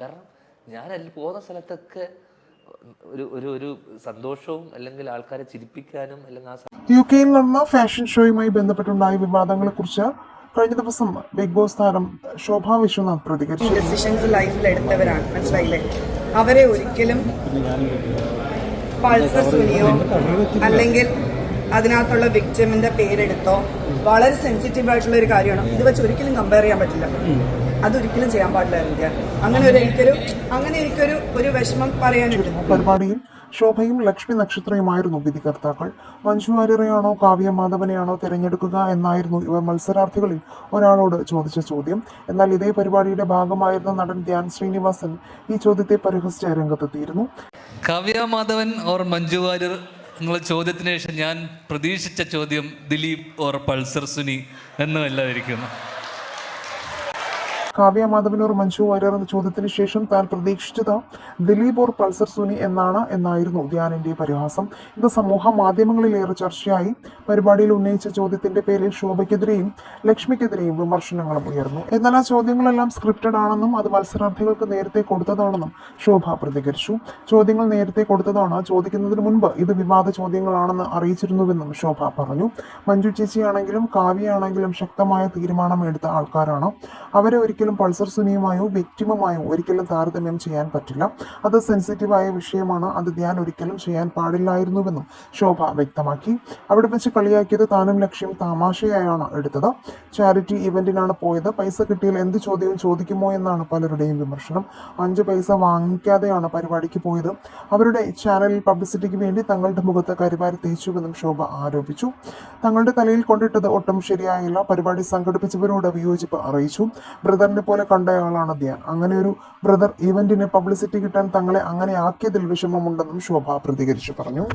കാരണം ഞാൻ പോകുന്ന സ്ഥലത്തൊക്കെ ഒരു സന്തോഷവും അല്ലെങ്കിൽ ആൾക്കാരെ ചിരിപ്പിക്കാനും അല്ലെങ്കിൽ UK യിൽ നടന്ന ഫാഷൻ ഷോയുമായി ബന്ധപ്പെട്ടുണ്ടായ വിവാദങ്ങളെക്കുറിച്ച് കഴിഞ്ഞ ദിവസം ബിഗ് ബോസ് താരം ശോഭ വിശ്വനാഥ് പ്രതികരിച്ചു. ഡിസിഷൻസ് ലൈഫിൽ എടുത്തവരാണ്, മനസ്സിലായില്ലേ? അവരെ ഒരിക്കലും പൾസർ സുനിയോ അല്ലെങ്കിൽ അതിനകത്തുള്ള വിക്ടിമിന്റെ പേരെടുത്തോ വളരെ സെൻസിറ്റീവ് ആയിട്ടുള്ള ഒരു കാര്യമാണ്. ഇത് വെച്ച് ഒരിക്കലും കമ്പയർ ചെയ്യാൻ പറ്റില്ല. അതൊരിക്കലും ചെയ്യാൻ പാടില്ലായിരുന്നു. അങ്ങനെ എനിക്കൊരു വിഷമം പറയാനുണ്ട്. പരിപാടിയിൽ ശോഭയും ലക്ഷ്മി നക്ഷത്രയുമായിരുന്നു വിധികർത്താക്കൾ. മഞ്ജു വാര്യരെയാണോ കാവ്യ മാധവനെയാണോ തിരഞ്ഞെടുക്കുക എന്നായിരുന്നു ഇവർ മത്സരാർത്ഥികളിൽ ഒരാളോട് ചോദിച്ച ചോദ്യം. എന്നാൽ ഇതേ പരിപാടിയുടെ ഭാഗമായിരുന്ന നടൻ ധ്യാൻ ശ്രീനിവാസൻ ഈ ചോദ്യത്തെ പരിഹസിച്ച രംഗത്തെത്തിയിരുന്നു. കാവ്യ മാധവൻ ഓർ മഞ്ജു വാര്യർ എന്നുള്ള ചോദ്യത്തിന് ശേഷം ഞാൻ പ്രതീക്ഷിച്ച ചോദ്യം ദിലീപ് ഓർ പൾസർ സുനി എന്നുമല്ലാതിരിക്കുന്നു. കാവ്യ മാധവൻ ഓർ മഞ്ജു വാര്യർ എന്ന ചോദ്യത്തിന് ശേഷം താൻ പ്രതീക്ഷിച്ചത് ദിലീപ് ഓർ പൾസർ സുനി എന്നായിരുന്നു ധ്യാനിന്റെ പരിഹാസം. ഇത് സമൂഹ മാധ്യമങ്ങളിലേറെ ചർച്ചയായി. പരിപാടിയിൽ ഉന്നയിച്ച ചോദ്യത്തിന്റെ പേരിൽ ശോഭയ്ക്കെതിരെയും ലക്ഷ്മിക്കെതിരെയും വിമർശനങ്ങളും ഉയർന്നു. എന്നാൽ ആ ചോദ്യങ്ങളെല്ലാം സ്ക്രിപ്റ്റഡ് ആണെന്നും അത് മത്സരാർത്ഥികൾക്ക് നേരത്തെ കൊടുത്തതാണെന്നും ശോഭ പ്രതികരിച്ചു. ചോദ്യങ്ങൾ നേരത്തെ കൊടുത്തതാണ്, ചോദിക്കുന്നതിന് മുൻപ് ഇത് വിവാദ ചോദ്യങ്ങളാണെന്ന് അറിയിച്ചിരുന്നുവെന്നും ശോഭ പറഞ്ഞു. മഞ്ജു ചേച്ചിയാണെങ്കിലും കാവ്യയാണെങ്കിലും ശക്തമായ തീരുമാനം എടുത്ത ആൾക്കാരാണ്. അവരെ ഒരിക്കലും പൾസർ സുനിയുമായോ വ്യക്തിമുമായോ ഒരിക്കലും താരതമ്യം ചെയ്യാൻ പറ്റില്ല. അത് സെൻസിറ്റീവായ വിഷയമാണ്. അത് ധ്യാൻ ഒരിക്കലും ചെയ്യാൻ പാടില്ലായിരുന്നുവെന്നും ശോഭ വ്യക്തമാക്കി. അവിടെ വെച്ച് കളിയാക്കിയത് താനും ലക്ഷ്യം തമാശയായാണ് എടുത്തത്. ചാരിറ്റി ഇവന്റിനാണ് പോയത്. പൈസ കിട്ടിയാൽ എന്ത് ചോദ്യവും ചോദിക്കുമോ എന്നാണ് പലരുടെയും വിമർശനം. 5 പൈസ വാങ്ങിക്കാതെയാണ് പരിപാടിക്ക് പോയത്. അവരുടെ ചാനലിൽ പബ്ലിസിറ്റിക്ക് വേണ്ടി തങ്ങളുടെ മുഖത്ത് കരിവാരി തേച്ചുവെന്നും ശോഭ ആരോപിച്ചു. തങ്ങളുടെ തലയിൽ കൊണ്ടിട്ടത് ഒട്ടും ശരിയായില്ല. പരിപാടി സംഘടിപ്പിച്ചവരോട് വിയോജിപ്പ് അറിയിച്ചു. ബ്രദറിനെ പോലെ കണ്ടയാളാണ് ധ്യാൻ. അങ്ങനെ ഒരു ബ്രദർ ഇവന്റിന് പബ്ലിസിറ്റി കിട്ടാൻ തങ്ങളെ അങ്ങനെ ആക്കിയതിൽ വിഷമമുണ്ടെന്നും ശോഭ പ്രതികരിച്ചു പറഞ്ഞു.